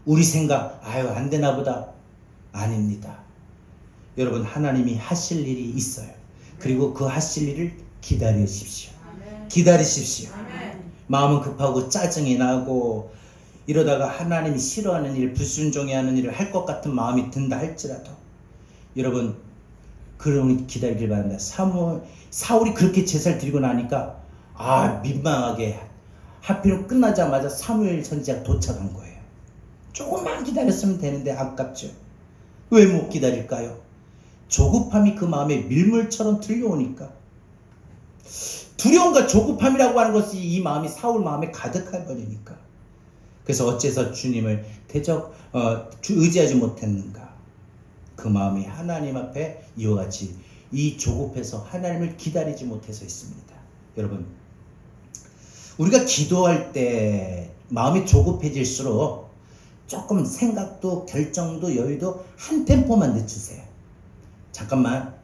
우리 생각, 아유 안 되나 보다. 아닙니다. 여러분, 하나님이 하실 일이 있어요. 그리고 그 하실 일을 기다리십시오. 기다리십시오. 마음은 급하고 짜증이 나고 이러다가 하나님이 싫어하는 일, 불순종해하는 일을 할 것 같은 마음이 든다 할지라도 여러분, 그러면 기다리길 바랍니다. 사울이 그렇게 제사를 드리고 나니까 민망하게 하필은 끝나자마자 사무엘 선지자가 도착한 거예요. 조금만 기다렸으면 되는데 아깝죠. 왜 못 기다릴까요? 조급함이 그 마음에 밀물처럼 들려오니까. 두려움과 조급함이라고 하는 것이 이 마음이 사울 마음에 가득해버리니까. 그래서 어째서 주님을 의지하지 못했는가? 그 마음이 하나님 앞에 이와 같이 이 조급해서 하나님을 기다리지 못해서 있습니다. 여러분, 우리가 기도할 때 마음이 조급해질수록 조금 생각도 결정도 여유도 한 템포만 늦추세요. 잠깐만,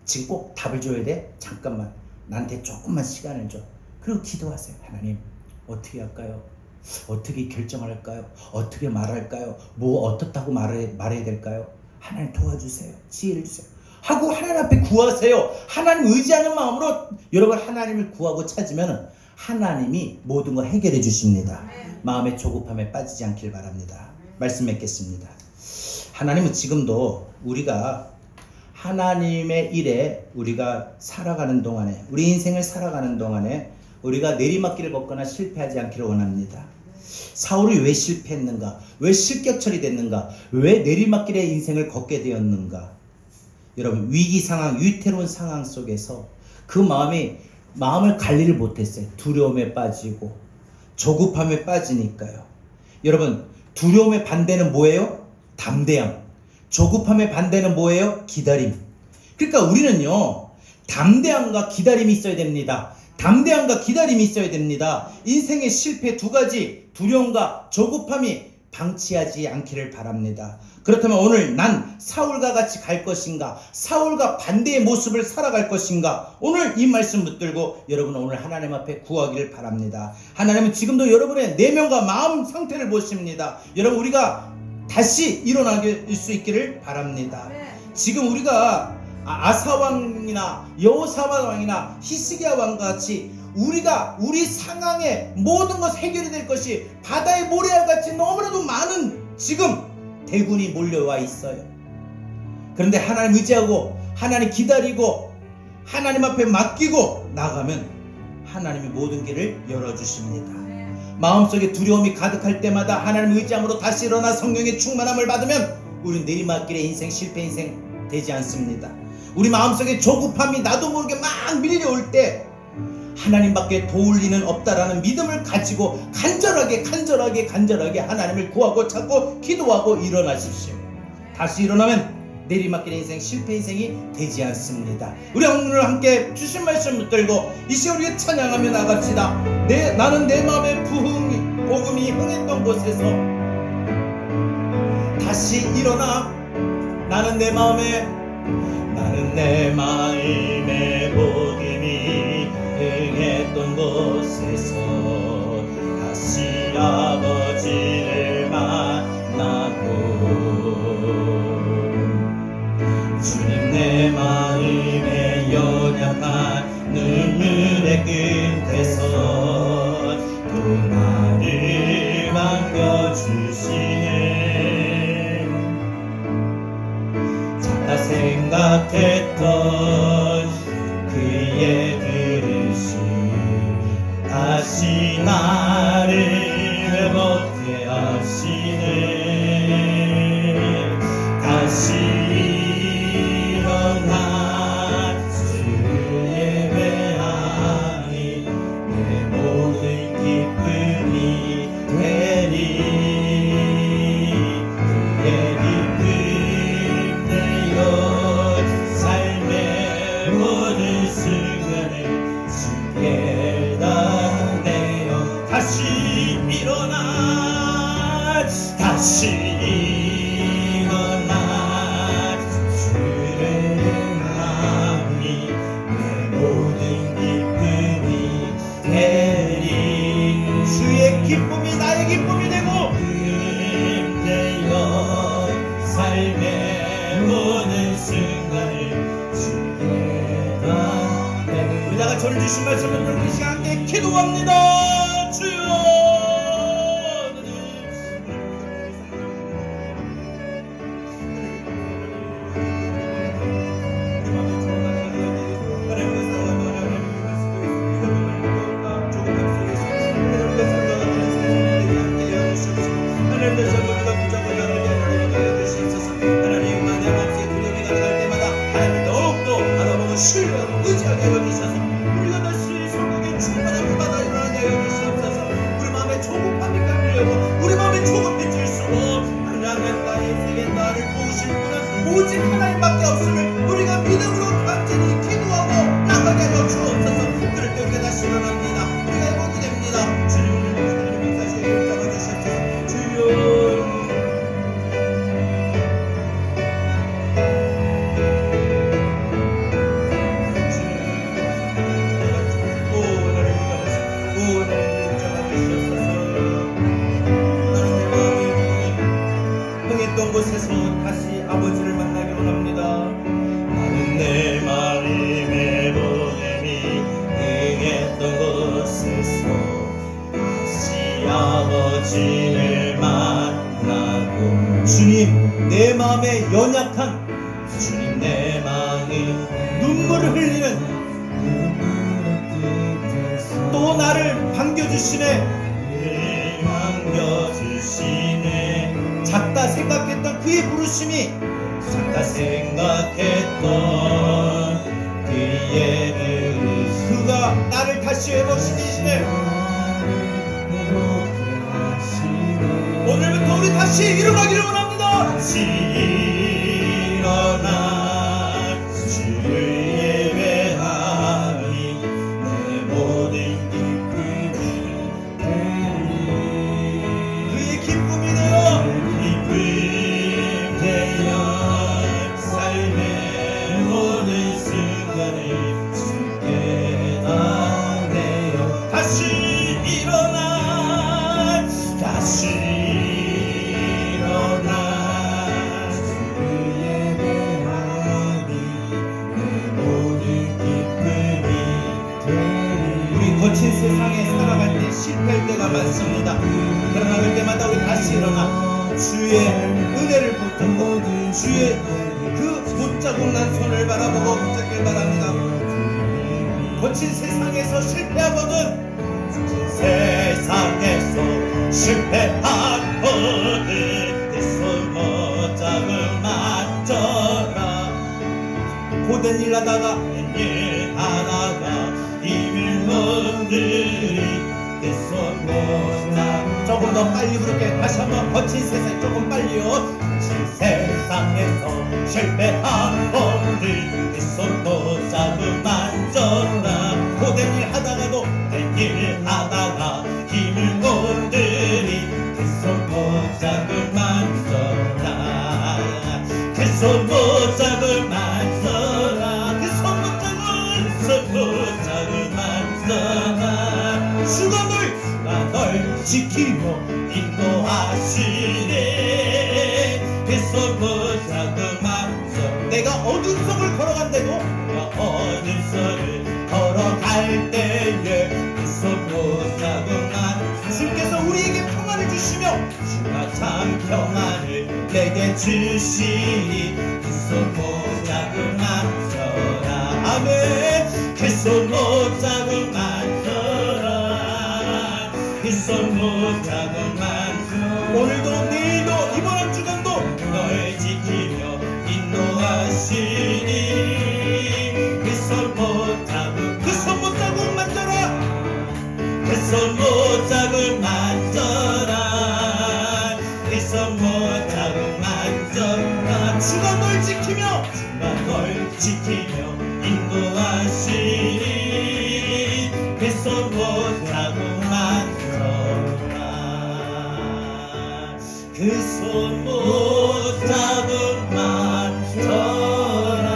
지금 꼭 답을 줘야 돼? 잠깐만, 나한테 조금만 시간을 줘. 그리고 기도하세요. 하나님, 어떻게 할까요? 어떻게 결정할까요? 어떻게 말할까요? 뭐 어떻다고 말해야 될까요? 하나님 도와주세요. 지혜를 주세요. 하고 하나님 앞에 구하세요. 하나님 의지하는 마음으로 여러분 하나님을 구하고 찾으면 하나님이 모든 걸 해결해 주십니다. 마음의 조급함에 빠지지 않길 바랍니다. 말씀 맺겠습니다. 하나님은 지금도 우리가 하나님의 일에 우리가 살아가는 동안에, 우리 인생을 살아가는 동안에 우리가 내리막길을 걷거나 실패하지 않기를 원합니다. 사울이 왜 실패했는가? 왜 실격처리 됐는가? 왜 내리막길의 인생을 걷게 되었는가? 여러분, 위기 상황, 위태로운 상황 속에서 그 마음을 관리를 못했어요. 두려움에 빠지고 조급함에 빠지니까요. 여러분, 두려움의 반대는 뭐예요? 담대함. 조급함의 반대는 뭐예요? 기다림. 그러니까 우리는요, 담대함과 기다림이 있어야 됩니다. 담대함과 기다림이 있어야 됩니다. 인생의 실패 두 가지, 두려움과 조급함이 방치하지 않기를 바랍니다. 그렇다면 오늘 난 사울과 같이 갈 것인가? 사울과 반대의 모습을 살아갈 것인가? 오늘 이 말씀 붙들고 여러분 오늘 하나님 앞에 구하기를 바랍니다. 하나님은 지금도 여러분의 내면과 마음 상태를 보십니다. 여러분, 우리가 다시 일어나길 수 있기를 바랍니다. 지금 우리가 아사왕이나 여호사밧 왕이나 히스기야 왕과 같이 우리 상황에 모든 것 해결이 될 것이 바다의 모래알 같이 너무나도 많은 지금 대군이 몰려와 있어요. 그런데 하나님 의지하고 하나님 기다리고 하나님 앞에 맡기고 나가면 하나님이 모든 길을 열어주십니다. 마음속에 두려움이 가득할 때마다 하나님 의지함으로 다시 일어나 성령의 충만함을 받으면 우리 내리막길의 인생, 실패 인생 되지 않습니다. 우리 마음속에 조급함이 나도 모르게 막 밀려올 때 하나님밖에 도울 리는 없다라는 믿음을 가지고 간절하게 하나님을 구하고 찾고 기도하고 일어나십시오. 다시 일어나면 내리막길의 인생, 실패 인생이 되지 않습니다. 우리 오늘 함께 주신 말씀 붙들고 이 시간 우리가 찬양하며 나갑시다. 나는 내 마음의 복음이 흥했던 곳에서 다시 일어나 나는 내 마음의 복음이 흥했던 곳에서 다시 아버지 시절의 끝에서 또 나를 반겨주시네. 작다 생각했던 그의 그릇이 다시 나를 회복해 하시네. 다시 일어나 주를 예배하니 내 모든 기쁨이 되리. 그의 기쁨 내어 삶의 모든 순간을 주께 다내어 다시 일어나 다시 일어나 주를 행하니 내 모든 기쁨이 되리. 주의 기쁨이 나의 기쁨이 되고 힘내어 삶의 모든 순간을 주께 다내고 우리 다같이 오늘 주신 말씀을 들고 이 시간 함께 기도합니다. 주여 의지하게 여기셔서 우리가 다시 성령의 충만함을 받아 일어나게 여기시옵소서. 우리 마음에 조급함이 깔리고 우리 마음에 조급해질수록 하나님 나의 인생에 나를 도우실 분은 오직 하나님밖에 없음을 우리가 믿음으로 간절히 기도하고 나가게 하여 주옵소서. 그럴 때 우리가 다시 일어납니다. 우리가 회복이 됩니다. 주님을 하나님 역사시에 인정하여 주시옵소서. 주여 곳에서 다시 아버지를 만나기 원합니다. 나는 내 마음의 보냄이 응했던 곳에서 다시 아버지를 만나고 주님 내 마음에 연약한 주님 내 마음에 눈물을 흘리는 또 나를 반겨주시네. 반겨주시네. 작다 생각했던 그의 부르심이 작다 생각했던 그의 부르심 그가 나를 다시 회복시키시네. 오늘부터 우리 다시 일어나기를 원합니다. 다시 일어나 주를 예배하니 내 모든 기쁨이 그의 기쁨이 되어 삶의 모든 순간을 주께 다내어 다시 일어나 다시 일어나 주를 예배하니 내 모든 기쁨이 되리. 우리 거친 세상에 살아갈 때 실패할 때가 많습니다. 그러나 그럴 때마다 우리 다시 일어나 주의 은혜를 붙잡고 주의 그 붙잡고 난 손을 바라보고 붙잡길 바랍니다. 거친 세상에서 실패하거든 세상에서 실패하거든 내 손을 잡음 맞춰라. 고된 일 하다가 일 하다가 힘을 못 들이 내 손을 조금 더 빨리 부를게. 다시 한번 거친 세상 조금 빨리요. 거친 세상에서 실패하거든 내 손도 잡음 만져라. 고된 일 하다가도 내 일 하다가 힘을 못 들이 내 손도 잡음 만져라. 그 손 못 잡음 만져라. 그 손 못 잡음 만져라. 주가 널 지키며 인도하시네. 그 손 못 잡음 만져. 내가 어둠 속을 걸어간대도 어둠 속을 걸어갈 할 때에 그 손못 잡으만 주께서 우리에게 평안을 주시며 주가 참 평안을 내게 주시니 그 손못 잡으만 져라 아멘 그 손못 잡으만 져라 그 손못 잡으만 져라 오늘도 내일도 이번 한 주간도 널 지키며 인도하시니 그 손 못 잡음 그 손 못 잡음 만져라 그 손 못 잡음 만져라 그 손 못 잡음 만져라 주가 널 지키며 주가 널 지키며 인도하시니 그 손 못 잡음 만져라 그 손 못 잡음 만져라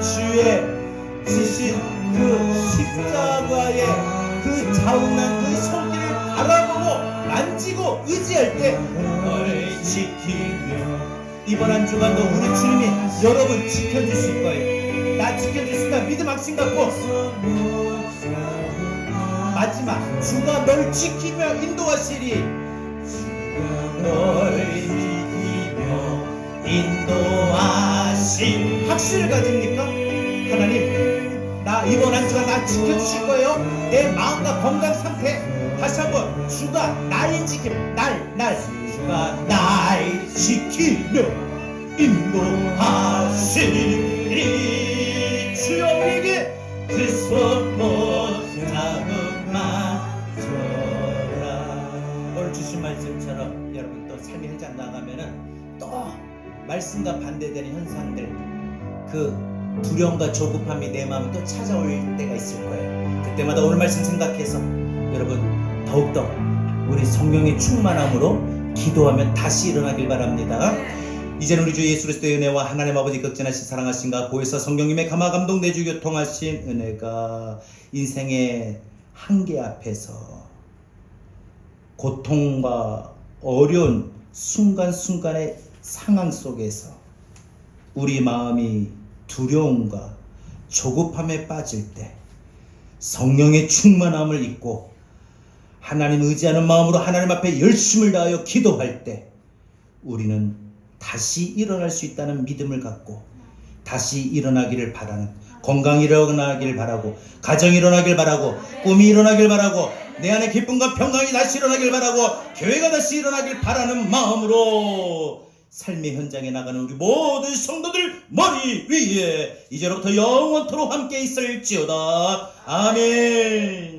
주의 지신 그 십자가의 그 자운한 그 손길을 바라보고 만지고 의지할 때 너를 지키며 이번 한 주간도 우리 주님이 여러분 지켜주실 거예요. 나 지켜주신다 믿음 확신 갖고 마지막 주가 널 지키며 인도하시리 널 지키며 인도하신 확신을 가집니까? 하나님 나 이번 한 주간 나 지켜주실 거예요. 내 마음과 건강 상태 다시 한번 주가 날 지키며 주가 날 지키며 인도하시니 주여 우리에게 그 손 못 잡음만 줘라 오늘 주신 말씀처럼 여러분 또 삶의 현장 나가면은 또 말씀과 반대되는 현상들 그 두려움과 조급함이 내 마음에 또 찾아올 때가 있을 거예요. 그때마다 오늘 말씀 생각해서 여러분 더욱더 우리 성령의 충만함으로 기도하면 다시 일어나길 바랍니다. 이제는 우리 주 예수 그리스도의 은혜와 하나님 아버지 극진하신 사랑하신가 보혜사 성령님의 감화 감동 내주 교통하신 은혜가 인생의 한계 앞에서 고통과 어려운 순간순간의 상황 속에서 우리 마음이 두려움과 조급함에 빠질 때 성령의 충만함을 잊고 하나님 의지하는 마음으로 하나님 앞에 열심을 다하여 기도할 때 우리는 다시 일어날 수 있다는 믿음을 갖고 다시 일어나기를 바라는 건강이 일어나길 바라고 가정이 일어나길 바라고 꿈이 일어나길 바라고 내 안에 기쁨과 평강이 다시 일어나길 바라고 교회가 다시 일어나길 바라는 마음으로 삶의 현장에 나가는 우리 모든 성도들 머리 위에 이제로부터 영원토록 함께 있을지어다. 아멘.